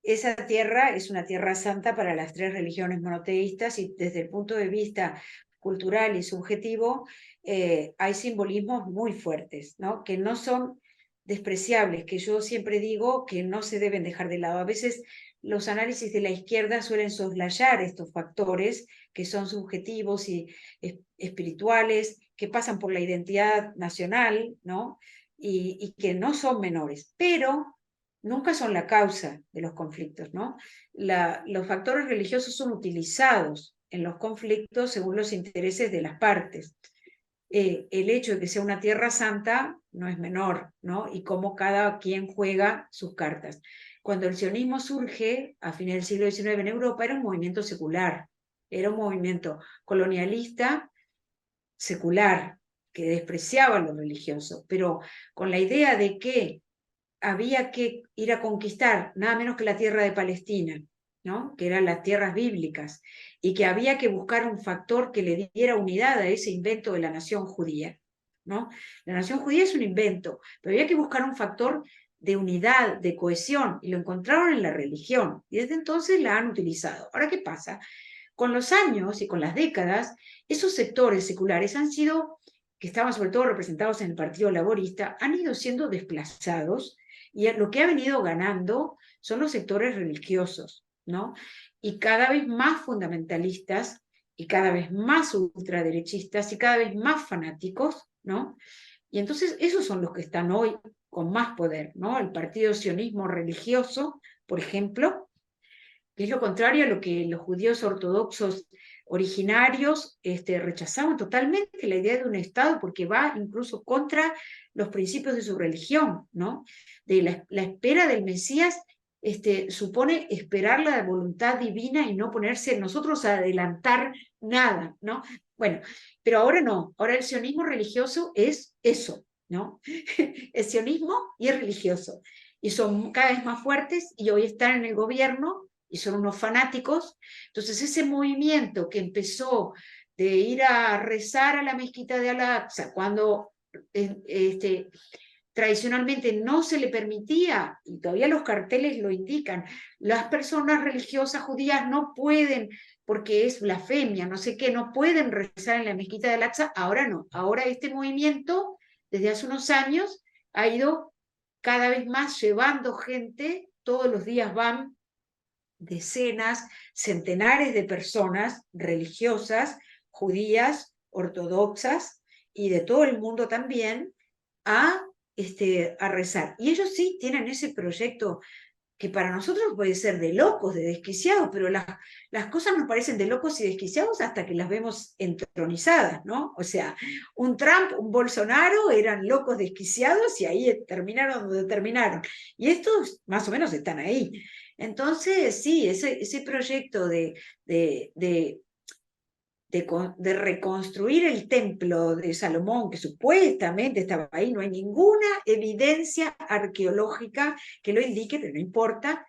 esa tierra es una tierra santa para las tres religiones monoteístas y desde el punto de vista cultural y subjetivo hay simbolismos muy fuertes, ¿no? Que no son despreciables, que yo siempre digo que no se deben dejar de lado. A veces los análisis de la izquierda suelen soslayar estos factores que son subjetivos y espirituales, que pasan por la identidad nacional, ¿no? Y que no son menores, pero nunca son la causa de los conflictos, ¿no? Los factores religiosos son utilizados en los conflictos según los intereses de las partes. El hecho de que sea una tierra santa no es menor, ¿no? Y cómo cada quien juega sus cartas. Cuando el sionismo surge a fines del siglo XIX en Europa, era un movimiento secular, era un movimiento colonialista secular, que despreciaba lo religioso, pero con la idea de que había que ir a conquistar nada menos que la tierra de Palestina, ¿no? Que eran las tierras bíblicas, y que había que buscar un factor que le diera unidad a ese invento de la nación judía, ¿no? La nación judía es un invento, pero había que buscar un factor de unidad, de cohesión, y lo encontraron en la religión, y desde entonces la han utilizado. Ahora, ¿qué pasa? Con los años y con las décadas, esos sectores seculares han sido, que estaban sobre todo representados en el Partido Laborista, han ido siendo desplazados y lo que ha venido ganando son los sectores religiosos, ¿no? Y cada vez más fundamentalistas y cada vez más ultraderechistas y cada vez más fanáticos, ¿no? Y entonces esos son los que están hoy con más poder, ¿no? El partido sionismo religioso, por ejemplo, que es lo contrario a lo que los judíos ortodoxos originarios rechazaban totalmente la idea de un Estado, porque va incluso contra los principios de su religión, ¿no? De la espera del Mesías supone esperar la voluntad divina y no ponerse nosotros a adelantar nada, ¿no? Bueno, pero ahora no, ahora el sionismo religioso es eso, ¿no? El sionismo y es religioso, y son cada vez más fuertes y hoy están en el gobierno y son unos fanáticos. Entonces ese movimiento que empezó de ir a rezar a la mezquita de Al-Aqsa cuando tradicionalmente no se le permitía, y todavía los carteles lo indican, las personas religiosas judías no pueden, porque es blasfemia, no sé qué, no pueden rezar en la mezquita de Al-Aqsa, ahora no, ahora este movimiento desde hace unos años ha ido cada vez más llevando gente, todos los días van decenas, centenares de personas religiosas, judías, ortodoxas y de todo el mundo también a, a rezar. Y ellos sí tienen ese proyecto que para nosotros puede ser de locos, de desquiciados, pero las cosas nos parecen de locos y desquiciados hasta que las vemos entronizadas, ¿no? O sea, un Trump, un Bolsonaro eran locos desquiciados y ahí terminaron donde terminaron. Y estos más o menos están ahí. Entonces, sí, ese proyecto de reconstruir el templo de Salomón, que supuestamente estaba ahí, no hay ninguna evidencia arqueológica que lo indique, pero no importa,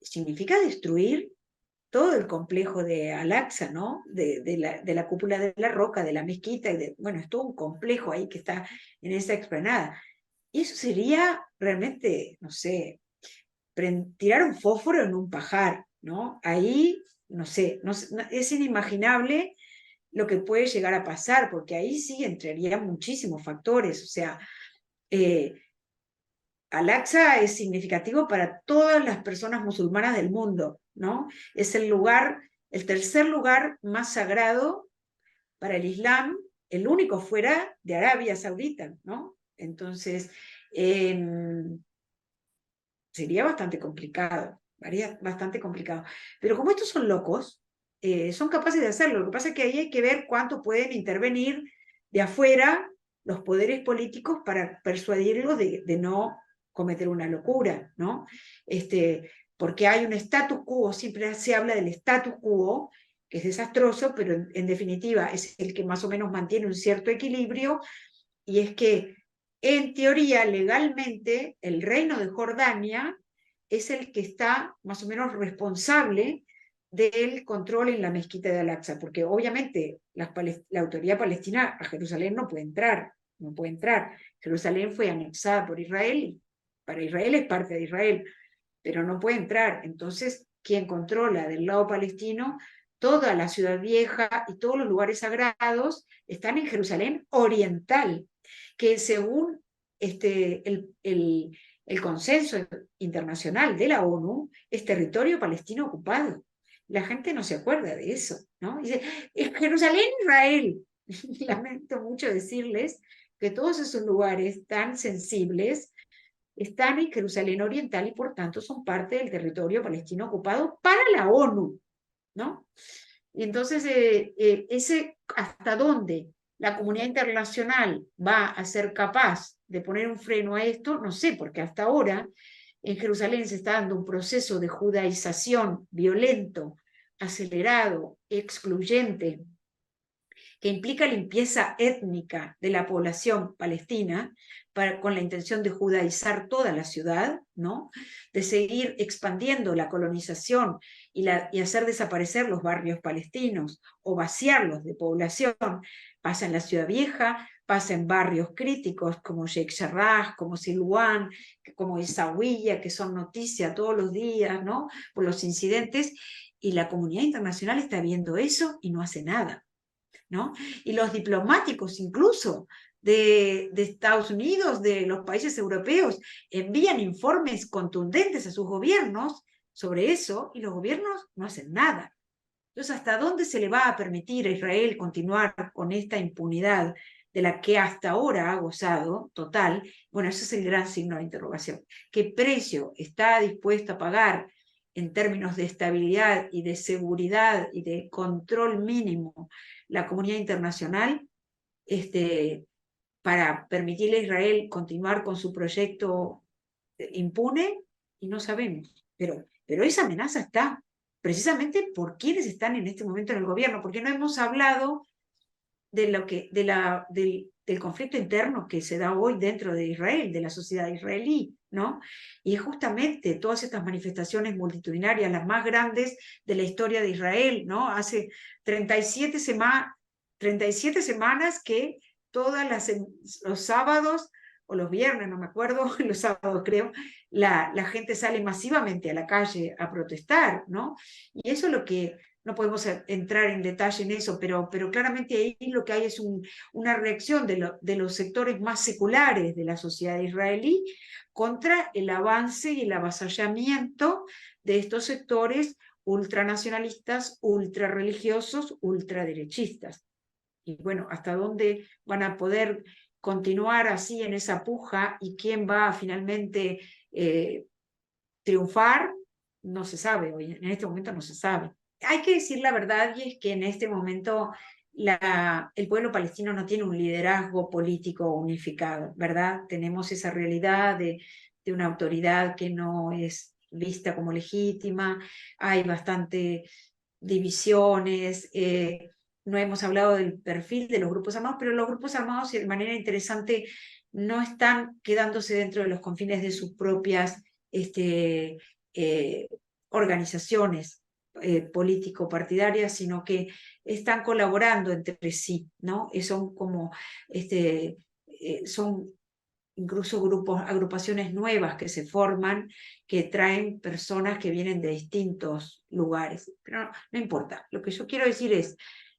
significa destruir todo el complejo de Al-Aqsa, ¿no? De la cúpula de la roca, de la mezquita, bueno, es todo un complejo ahí que está en esa explanada. Y eso sería realmente, no sé, tirar un fósforo en un pajar, ¿no? Ahí, no sé, es inimaginable lo que puede llegar a pasar, porque ahí sí entrarían muchísimos factores, o sea, Al-Aqsa es significativo para todas las personas musulmanas del mundo, ¿no? Es el lugar, el tercer lugar más sagrado para el Islam, el único fuera de Arabia Saudita, ¿no? Entonces, Sería bastante complicado, bastante complicado. Pero como estos son locos, son capaces de hacerlo. Lo que pasa es que ahí hay que ver cuánto pueden intervenir de afuera los poderes políticos para persuadirlos de no cometer una locura, ¿no? Porque hay un status quo, siempre se habla del status quo, que es desastroso, pero en definitiva es el que más o menos mantiene un cierto equilibrio, y es que en teoría, legalmente, el reino de Jordania es el que está más o menos responsable del control en la mezquita de Al-Aqsa, porque obviamente la autoridad palestina a Jerusalén no puede entrar, no puede entrar. Jerusalén fue anexada por Israel, y para Israel es parte de Israel, pero no puede entrar. Entonces, quien controla del lado palestino, toda la ciudad vieja y todos los lugares sagrados están en Jerusalén oriental, que según el consenso internacional de la ONU es territorio palestino ocupado. La gente no se acuerda de eso, ¿no? Dice, es Jerusalén, Israel. Lamento mucho decirles que todos esos lugares tan sensibles están en Jerusalén Oriental y por tanto son parte del territorio palestino ocupado para la ONU, ¿no? Y entonces, hasta dónde la comunidad internacional va a ser capaz de poner un freno a esto, no sé, porque hasta ahora en Jerusalén se está dando un proceso de judaización violento, acelerado, excluyente, que implica limpieza étnica de la población palestina con la intención de judaizar toda la ciudad, ¿no? De seguir expandiendo la colonización y hacer desaparecer los barrios palestinos o vaciarlos de población. Pasa en la Ciudad Vieja, pasa en barrios críticos como Sheikh Jarrah, como Silwan, como Essaouira, que son noticia todos los días, ¿no? Por los incidentes, y la comunidad internacional está viendo eso y no hace nada, ¿no? Y los diplomáticos incluso de Estados Unidos, de los países europeos, envían informes contundentes a sus gobiernos sobre eso y los gobiernos no hacen nada. Entonces, ¿hasta dónde se le va a permitir a Israel continuar con esta impunidad de la que hasta ahora ha gozado total? Bueno, ese es el gran signo de interrogación. ¿Qué precio está dispuesto a pagar en términos de estabilidad y de seguridad y de control mínimo la comunidad internacional para permitirle a Israel continuar con su proyecto impune? Y no sabemos. Pero esa amenaza está, precisamente por quienes están en este momento en el gobierno, porque no hemos hablado de lo que, del conflicto interno que se da hoy dentro de Israel, de la sociedad israelí, ¿no? Y es justamente todas estas manifestaciones multitudinarias, las más grandes de la historia de Israel, ¿no? Hace 37 semanas que los sábados o los viernes, no me acuerdo, los sábados creo, la gente sale masivamente a la calle a protestar, ¿no? Y eso es lo que, no podemos entrar en detalle en eso, pero claramente ahí lo que hay es una reacción de los sectores más seculares de la sociedad israelí contra el avance y el avasallamiento de estos sectores ultranacionalistas, ultrarreligiosos, ultraderechistas. Y bueno, ¿hasta dónde van a poder continuar así en esa puja y quién va a finalmente triunfar? No se sabe hoy, en este momento no se sabe. Hay que decir la verdad, y es que en este momento el pueblo palestino no tiene un liderazgo político unificado, ¿verdad? Tenemos esa realidad de una autoridad que no es vista como legítima, hay bastante divisiones, no hemos hablado del perfil de los grupos armados, pero los grupos armados de manera interesante no están quedándose dentro de los confines de sus propias eh, organizaciones político-partidarias, sino que están colaborando entre sí, ¿no? Son como, son incluso agrupaciones nuevas que se forman, que traen personas que vienen de distintos lugares. Pero no importa, lo que yo quiero decir es,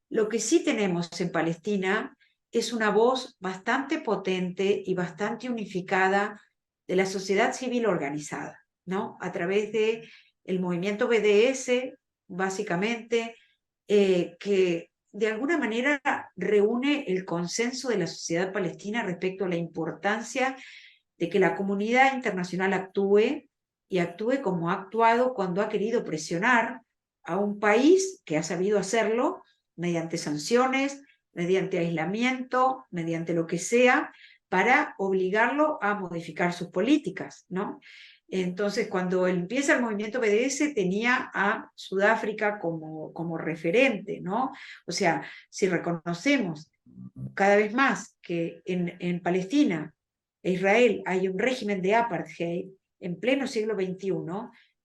lo que sí tenemos en Palestina es una voz bastante potente y bastante unificada de la sociedad civil organizada, ¿no? A través de el movimiento BDS, básicamente, que de alguna manera reúne el consenso de la sociedad palestina respecto a la importancia de que la comunidad internacional actúe, y actúe como ha actuado cuando ha querido presionar a un país que ha sabido hacerlo mediante sanciones, mediante aislamiento, mediante lo que sea, para obligarlo a modificar sus políticas, ¿no? Entonces, cuando empieza el movimiento BDS, tenía a Sudáfrica como referente, ¿no? O sea, si reconocemos cada vez más que en Palestina e Israel hay un régimen de apartheid en pleno siglo XXI,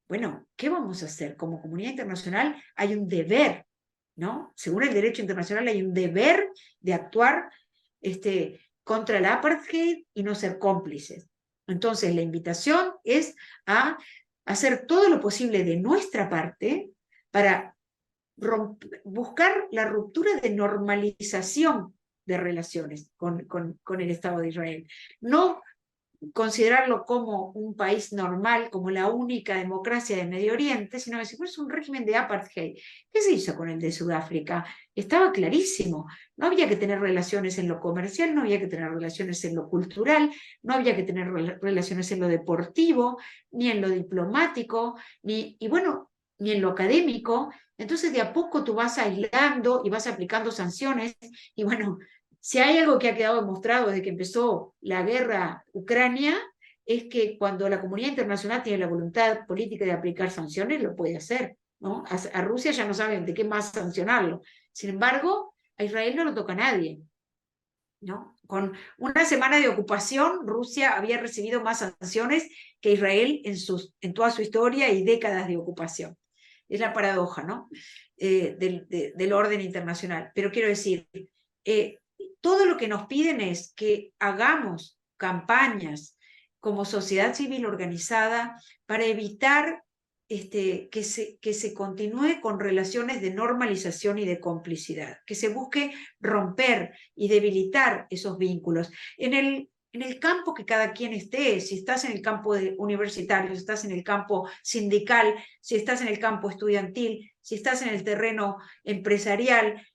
bueno, ¿qué vamos a hacer? Como comunidad internacional hay un deber, ¿no? Según el derecho internacional hay un deber de actuar contra el apartheid y no ser cómplices. Entonces, la invitación es a hacer todo lo posible de nuestra parte para buscar la ruptura de normalización de relaciones con el Estado de Israel. No considerarlo como un país normal, como la única democracia de Medio Oriente, sino decir, pues es un régimen de apartheid. ¿Qué se hizo con el de Sudáfrica? Estaba clarísimo. No había que tener relaciones en lo comercial, no había que tener relaciones en lo cultural, no había que tener relaciones en lo deportivo, ni en lo diplomático, y bueno, ni en lo académico. Entonces, de a poco tú vas aislando y vas aplicando sanciones, y bueno, si hay algo que ha quedado demostrado desde que empezó la guerra Ucrania, es que cuando la comunidad internacional tiene la voluntad política de aplicar sanciones, lo puede hacer, ¿no? A Rusia ya no saben de qué más sancionarlo. Sin embargo, a Israel no lo toca nadie, ¿no? Con una semana de ocupación, Rusia había recibido más sanciones que Israel en toda su historia y décadas de ocupación. Es la paradoja, ¿no? Del orden internacional. Pero quiero decir, todo lo que nos piden es que hagamos campañas como sociedad civil organizada para evitar que se continúe con relaciones de normalización y de complicidad, que se busque romper y debilitar esos vínculos. En el campo que cada quien esté, si estás en el campo universitario, si estás en el campo sindical, si estás en el campo estudiantil, si estás en el terreno empresarial,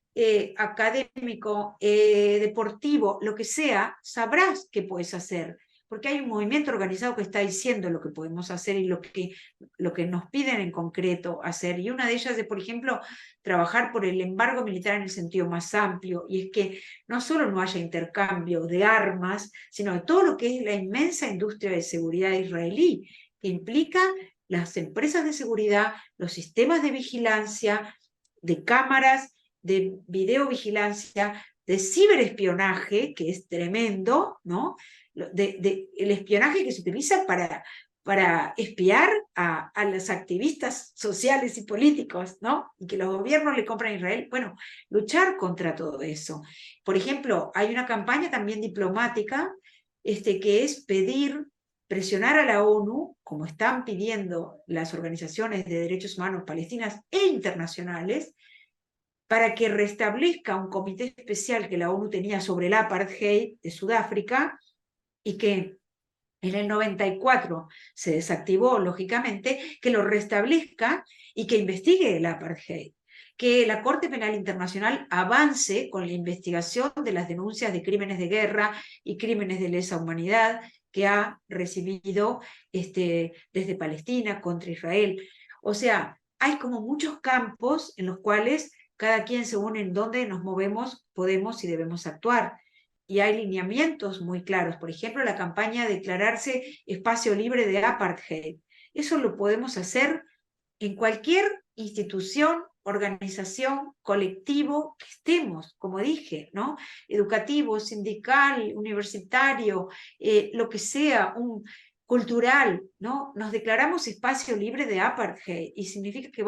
académico, deportivo, lo que sea, sabrás qué puedes hacer, porque hay un movimiento organizado que está diciendo lo que podemos hacer y lo que nos piden en concreto hacer. Y una de ellas es, por ejemplo, trabajar por el embargo militar en el sentido más amplio, y es que no solo no haya intercambio de armas, sino de todo lo que es la inmensa industria de seguridad israelí, que implica las empresas de seguridad, los sistemas de vigilancia, de cámaras, de videovigilancia, de ciberespionaje, que es tremendo, ¿no? El espionaje que se utiliza para espiar a los activistas sociales y políticos, ¿no? Y que los gobiernos le compran a Israel. Bueno, luchar contra todo eso. Por ejemplo, hay una campaña también diplomática que es presionar a la ONU, como están pidiendo las organizaciones de derechos humanos palestinas e internacionales, para que restablezca un comité especial que la ONU tenía sobre el apartheid de Sudáfrica, y que en el 94 se desactivó, lógicamente, que lo restablezca y que investigue el apartheid. Que la Corte Penal Internacional avance con la investigación de las denuncias de crímenes de guerra y crímenes de lesa humanidad que ha recibido desde Palestina contra Israel. O sea, hay como muchos campos en los cuales cada quien, según en dónde nos movemos, podemos y debemos actuar. Y hay lineamientos muy claros. Por ejemplo, la campaña Declararse Espacio Libre de Apartheid. Eso lo podemos hacer en cualquier institución, organización, colectivo que estemos, como dije, ¿no? Educativo, sindical, universitario, lo que sea, cultural, ¿no? Nos declaramos espacio libre de apartheid, y significa que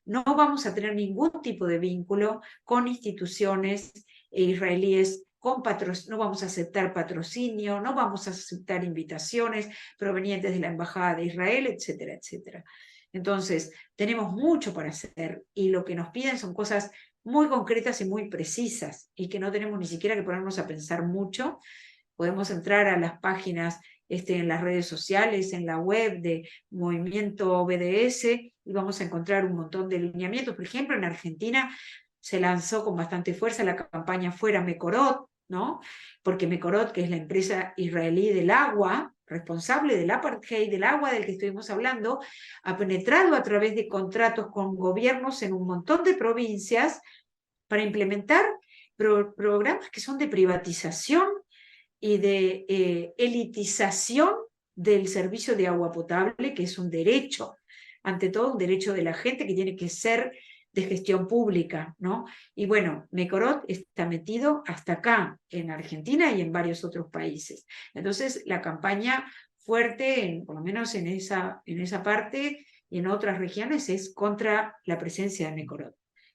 no vamos a tener ningún tipo de vínculo con instituciones israelíes, no vamos a aceptar patrocinio, no vamos a aceptar invitaciones provenientes de la Embajada de Israel, etcétera, etcétera. Entonces, tenemos mucho para hacer, y lo que nos piden son cosas muy concretas y muy precisas, y que no tenemos ni siquiera que ponernos a pensar mucho. Podemos entrar a las páginas en las redes sociales, en la web de Movimiento BDS, y vamos a encontrar un montón de lineamientos. Por ejemplo, en Argentina se lanzó con bastante fuerza la campaña Fuera Mekorot, ¿no? Porque Mekorot, que es la empresa israelí del agua, responsable del apartheid del agua del que estuvimos hablando, ha penetrado a través de contratos con gobiernos en un montón de provincias para implementar programas que son de privatización y de elitización del servicio de agua potable, que es un derecho, ante todo un derecho de la gente que tiene que ser de gestión pública, ¿no? Y bueno, Mekorot está metido hasta acá, en Argentina y en varios otros países. Entonces, la campaña fuerte, por lo menos en esa parte y en otras regiones, es contra la presencia de Mekorot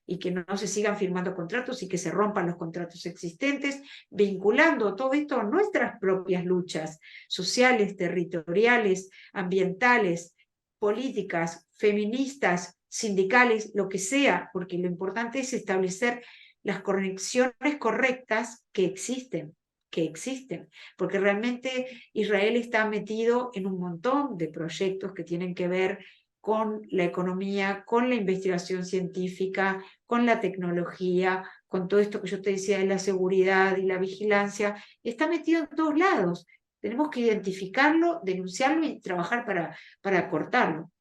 y que no se sigan firmando contratos y que se rompan los contratos existentes, vinculando todo esto a nuestras propias luchas sociales, territoriales, ambientales, políticas, feministas, sindicales, lo que sea, porque lo importante es establecer las conexiones correctas que existen, porque realmente Israel está metido en un montón de proyectos que tienen que ver con la economía, con la investigación científica, con la tecnología, con todo esto que yo te decía de la seguridad y la vigilancia, está metido en todos lados. Tenemos que identificarlo, denunciarlo y trabajar para cortarlo.